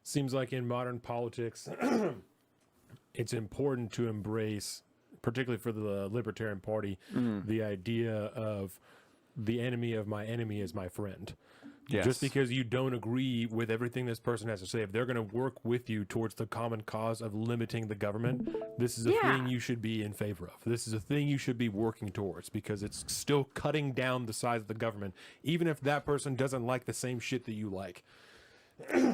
Seems like in modern politics, it's important to embrace, particularly for the Libertarian Party, the idea of the enemy of my enemy is my friend. Yes. Just because you don't agree with everything this person has to say, if they're going to work with you towards the common cause of limiting the government, this is a thing you should be in favor of. This is a thing you should be working towards, because it's still cutting down the size of the government, even if that person doesn't like the same shit that you like.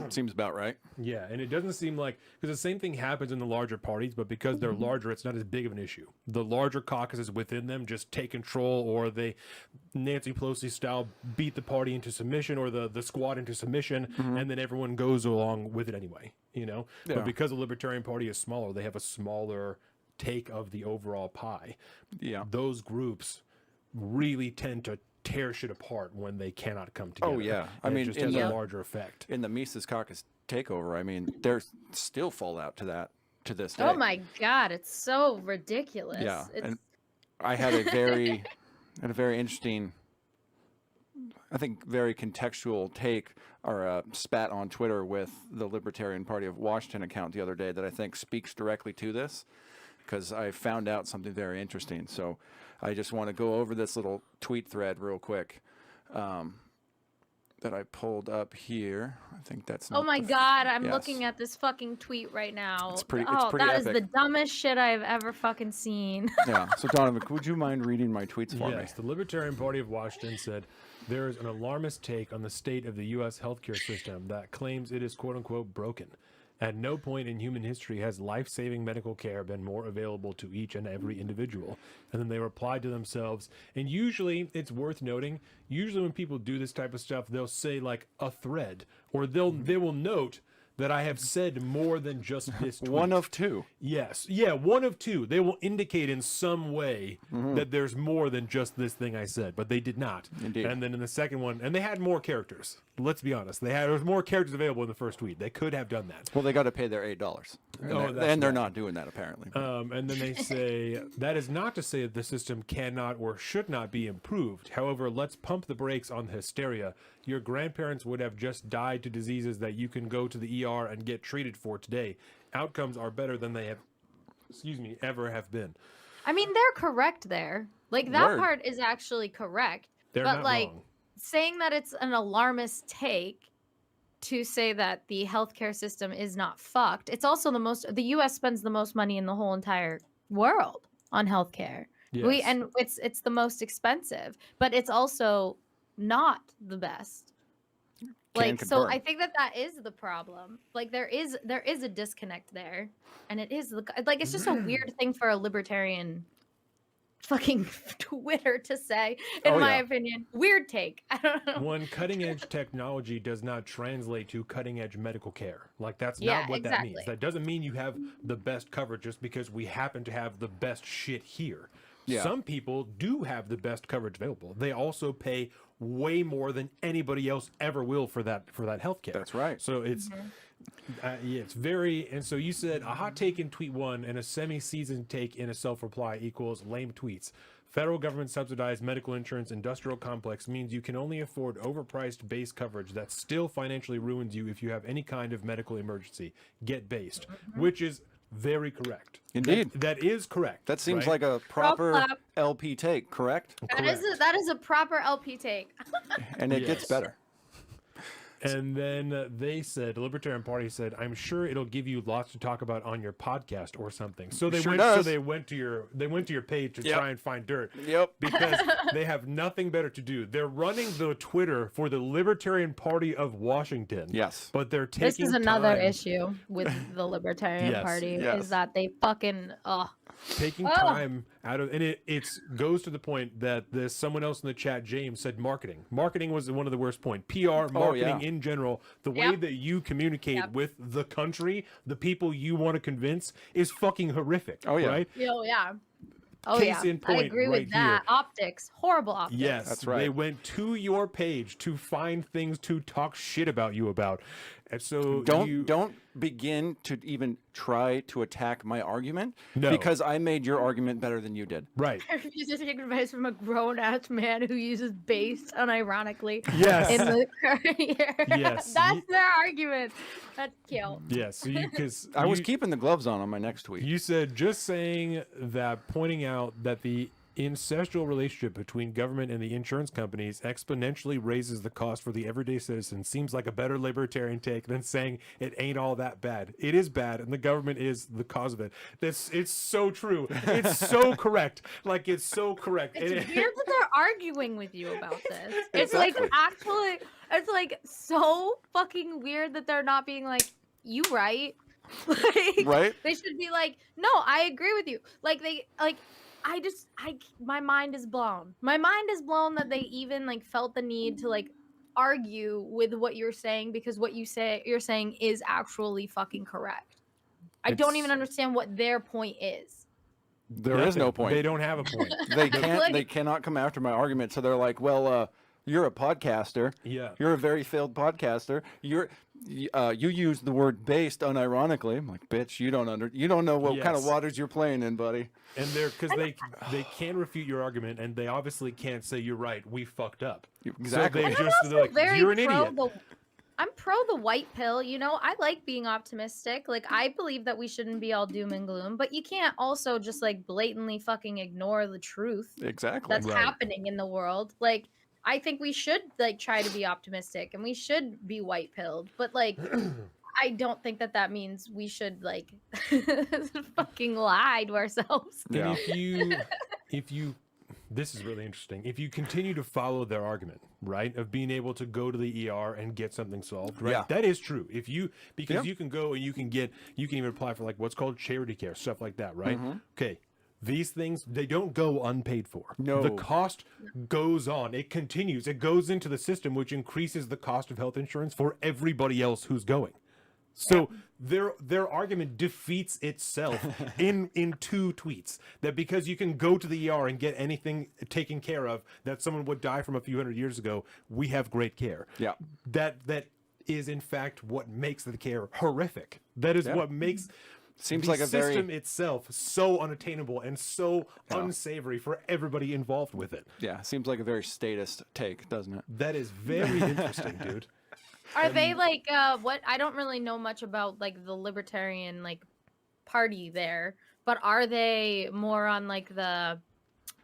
Seems about right. Yeah, and it doesn't seem like, because the same thing happens in the larger parties, but because they're larger, it's not as big of an issue. The larger caucuses within them just take control, or they, Nancy Pelosi style, beat the party into submission, or the squad into submission, and then everyone goes along with it anyway, you know? Yeah. But because the Libertarian Party is smaller, they have a smaller take of the overall pie. Yeah. Those groups really tend to tear shit apart when they cannot come together. Oh, yeah. I And mean, it just has a larger effect. In the Mises Caucus takeover, I mean, there's still fallout to that to this day. Oh my God, it's so ridiculous. Yeah, It's, and I had a very, interesting, I think, very contextual take or spat on Twitter with the Libertarian Party of Washington account the other day that I think speaks directly to this, because I found out something very interesting. So I just want to go over this little tweet thread real quick that I pulled up here. I think that's not oh my God, I'm yes. looking at this fucking tweet right now. It's pretty that is epic. the dumbest shit I've ever fucking seen. Yeah. So Donovan, would you mind reading my tweets for me? Yes, the Libertarian Party of Washington said there is an alarmist take on the state of the U.S. healthcare system that claims it is quote-unquote broken. At no point in human history has life-saving medical care been more available to each and every individual. And then they replied to themselves, and usually, it's worth noting, usually when people do this type of stuff, they'll say like a thread, or they will note that I have said more than just this tweet. One of two. Yes. Yeah, one of two. They will indicate in some way that there's more than just this thing I said, but they did not. Indeed. And then in the second one, and they had more characters. Let's be honest. There was more characters available in the first tweet. They could have done that. Well, they got to pay their $8. And they're not doing that, apparently. And then they say, that is not to say that the system cannot or should not be improved. However, let's pump the brakes on the hysteria. Your grandparents would have just died to diseases that you can go to the ER and get treated for today. Outcomes are better than they have, ever have been. I mean, they're correct there. Like, that Word. part is actually correct. They're but not like wrong. saying that it's an alarmist take to say that the healthcare system is not fucked. It's also the US spends the most money in the whole entire world on healthcare. Yes. And it's the most expensive, but it's also not the best. Like, so confirm. I think that is the problem. Like, there is a disconnect there, and it is like, it's just a weird thing for a libertarian fucking Twitter to say, in my opinion. Weird take. I don't know. When cutting edge technology does not translate to cutting edge medical care. Like, that's not what that means. That doesn't mean you have the best coverage just because we happen to have the best shit here. Yeah. Some people do have the best coverage available. They also pay way more than anybody else ever will for that healthcare. That's right. So it's it's very, and so you said a hot take in tweet one and a semi-seasoned take in a self-reply equals lame tweets. Federal government subsidized medical insurance industrial complex means you can only afford overpriced base coverage that still financially ruins you if you have any kind of medical emergency. Get based, which is very correct. Indeed. That is correct. That seems right? like a proper clap. LP take, correct? That is a proper LP take. And it gets better. And then they said, the Libertarian Party said, "I'm sure it'll give you lots to talk about on your podcast or something." So they went to your page to try and find dirt. Yep. Because they have nothing better to do. They're running the Twitter for the Libertarian Party of Washington. Yes. But they're taking This is another time, issue with the Libertarian Party is that they fucking taking time out of, and it goes to the point that there's someone else in the chat, James, said marketing. Marketing was one of the worst point. PR, marketing in general, the way that you communicate with the country, the people you want to convince, is fucking horrific. Oh yeah. Right? Oh yeah. Oh Case yeah. in point I agree right with that. here. Optics. Horrible optics. Yes, that's right. They went to your page to find things to talk shit about you about. And so Don't begin to even try to attack my argument No. because I made your argument better than you did. Right. I refuse to take advice from a grown-ass man who uses based unironically Yes. in the current year. Yes. That's their argument. That's cute. Yes. So because I was keeping the gloves on my next tweet. You said just saying that, pointing out that the incestual relationship between government and the insurance companies exponentially raises the cost for the everyday citizen seems like a better libertarian take than saying it ain't all that bad. It is bad, and the government is the cause of it. It's so true. It's so correct. Like, it's so correct. It's And weird that they're arguing with you about this. It's Exactly. like actually, it's like so fucking weird that they're not being like, you right? Like, Right? They should be like, no, I agree with you. Like my mind is blown. My mind is blown that they even like felt the need to like argue with what you're saying because what you're saying is actually fucking correct. I don't even understand what their point is. There is no point. They don't have a point. They cannot come after my argument. So they're like, well, you're a podcaster. Yeah. You're a very failed podcaster. You use the word based unironically. I'm like, bitch, you don't know what kind of Yes. waters you're playing in, buddy. And because they can't refute your argument, and they obviously can't say you're right. We fucked up. Exactly. So And they I'm just also they're like, very you're an pro idiot. I'm pro the white pill. You know, I like being optimistic. Like, I believe that we shouldn't be all doom and gloom, but you can't also just like blatantly fucking ignore the truth Exactly. that's Right. happening in the world. Like, I think we should like try to be optimistic and we should be white pilled, but like, I don't think that means we should like fucking lie to ourselves. And Yeah. if you, this is really interesting. If you continue to follow their argument, right, of being able to go to the ER and get something solved, right? Yeah. That is true. Because Yeah. you can go and you can even apply for like what's called charity care, stuff like that, right? Mm-hmm. Okay. These things, they don't go unpaid for. No. The cost goes on. It continues. It goes into the system, which increases the cost of health insurance for everybody else who's going. So their argument defeats itself in 2 tweets. That because you can go to the ER and get anything taken care of that someone would die from a few hundred years ago, we have great care. Yeah. That is in fact what makes the care horrific. That is what makes Seems the like a very system itself so unattainable and so unsavory for everybody involved with it. seems like a very statist take, doesn't it? That is very interesting, dude. Are they like what? I don't really know much about like the libertarian like party there, but are they more on like the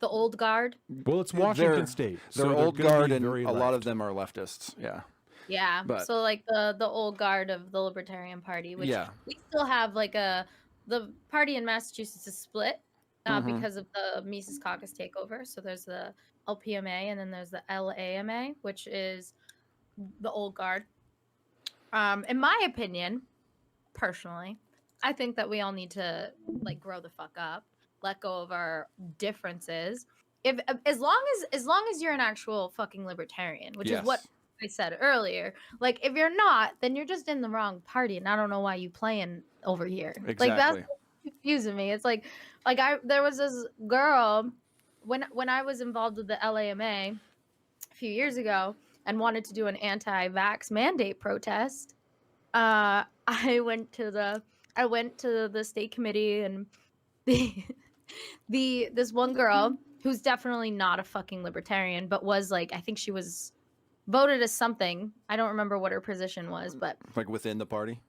old guard? Well, it's Washington They're- State. They're so old gonna guard, be and very a lot of left. them are leftists. Yeah. Yeah. But- So like the old guard of the libertarian party, which Yeah. we still have like the party in Massachusetts is split Mhm. because of the Mises Caucus takeover. So there's the LPMA and then there's the LAMA, which is the old guard. In my opinion, personally, I think that we all need to like grow the fuck up, let go of our differences. If as long as you're an actual fucking libertarian, which is what Yes. I said earlier. Like, if you're not, then you're just in the wrong party, and I don't know why you playing over here. Like, Exactly. that's what's confusing me. It's like there was this girl when I was involved with the LAMA a few years ago and wanted to do an anti-vax mandate protest. I went to the state committee, and this one girl who's definitely not a fucking libertarian, but was like, I think she was voted as something. I don't remember what her position was, but Like within the party.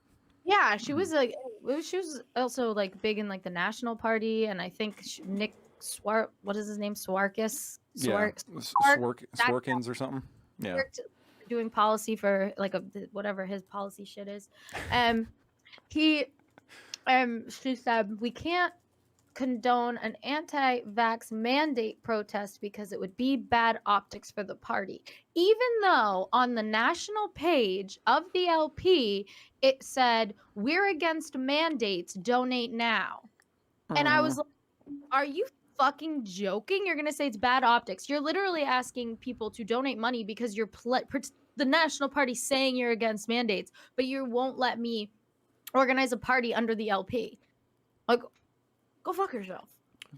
yeah, she was like, she was also like big in like the National Party, and I think Nick what is his name? Swarkis? Yeah. Swark- Swarkins or something. Yeah. worked doing policy for like whatever his policy shit is. She said we can't condone an anti-vax mandate protest because it would be bad optics for the party, even though on the national page of the LP it said we're against mandates, donate now. And I was like, are you fucking joking? You're gonna say it's bad optics? You're literally asking people to donate money because you're the national party saying you're against mandates, but you won't let me organize a party under the LP. Like, go fuck yourself.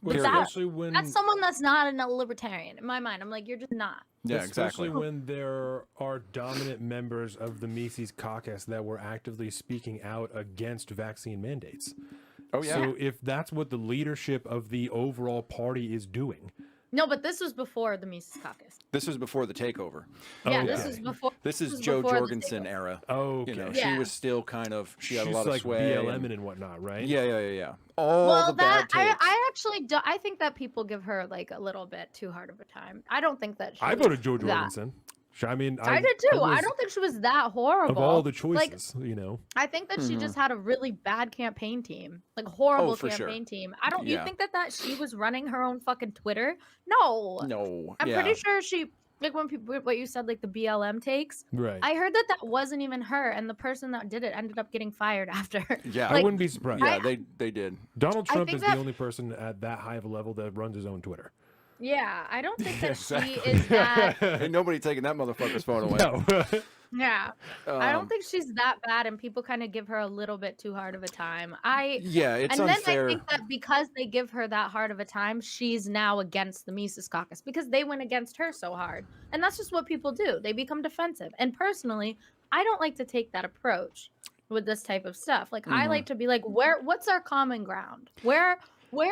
Period. Especially when That's someone that's not a libertarian in my mind. I'm like, you're just not. Yeah, especially exactly. when there are dominant members of the Mises caucus that were actively speaking out against vaccine mandates. Oh yeah. So if that's what the leadership of the overall party is doing, No, but this was before the Mises caucus. This was before the takeover. Yeah, this Okay. was before. This is was Joe before the Jorgensen takeover. era. okay, You know, Yeah. she was still kind of she had she's a lot of like sway. BLM and whatnot, right? Yeah. All Well, the bad that takes. I actually do, I think that people give her like a little bit too hard of a time. I don't think that she I was voted Joe that- Jorgensen. I mean, I did too. I was- don't think she was that horrible. of all the Like, choices, you know. I think that she Mhm. just had a really bad campaign team, like horrible for sure. campaign team. I don't. Yeah. You think that she was running her own fucking Twitter? No. No. I'm yeah. pretty sure she. Like when people, what you said, like the BLM takes. Right. I heard that wasn't even her, and the person that did it ended up getting fired after. Yeah. I like, wouldn't be surprised. Yeah, they did. Donald I Trump think is that- the only person at that high of a level that runs his own Twitter. Yeah, I don't think that Exactly. she is that. Ain't nobody taking that motherfucker's phone away. No. Yeah, I don't Um, think she's that bad, and people kind of give her a little bit too hard of a time. Yeah, it's And unfair. then I think that because they give her that hard of a time, she's now against the Mises caucus because they went against her so hard. And that's just what people do. They become defensive. And personally, I don't like to take that approach with this type of stuff. Like I like to be like, what's our common ground? Where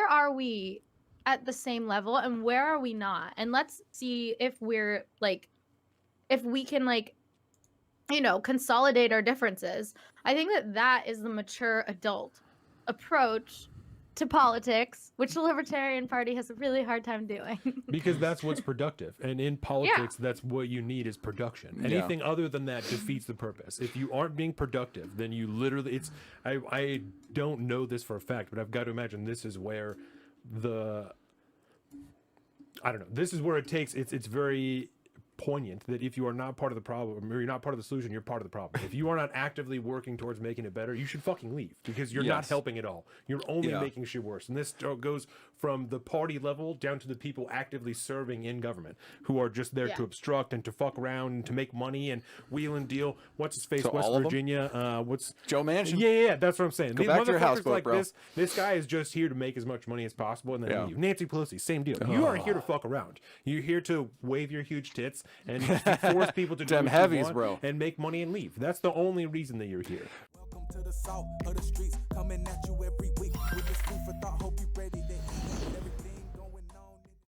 are we at the same level and where are we not? And let's see if we're like if we can like consolidate our differences. I think that is the mature adult approach to politics, which the Libertarian Party has a really hard time doing. Because that's what's productive. And in politics, that's what you need is production. Yeah. Anything other than that defeats the purpose. If you aren't being productive, then you literally I don't know this for a fact, but I've got to imagine this is where this is where it takes it's very poignant that if you are not part of the problem or you're not part of the solution, you're part of the problem. If you are not actively working towards making it better, you should fucking leave because you're not Yes. helping at all. You're only Yeah. making shit worse. And this goes from the party level down to the people actively serving in government who are just there to obstruct and to fuck around and to make money and wheel and deal. What's his face? So West all of them? Virginia. What's Joe Manchin. yeah, that's what I'm saying. Go These back to your motherfuckers houseboat, like bro. this guy is just here to make as much money as possible and then Yeah. leave. Nancy Pelosi, same deal. You aren't here to fuck around. You're here to wave your huge tits and force people to do Them what you heavies, want bro. and make money and leave. That's the only reason that you're here. Welcome to the south of the streets, coming at you every week with this food for thought. Hope you ready to eat everything.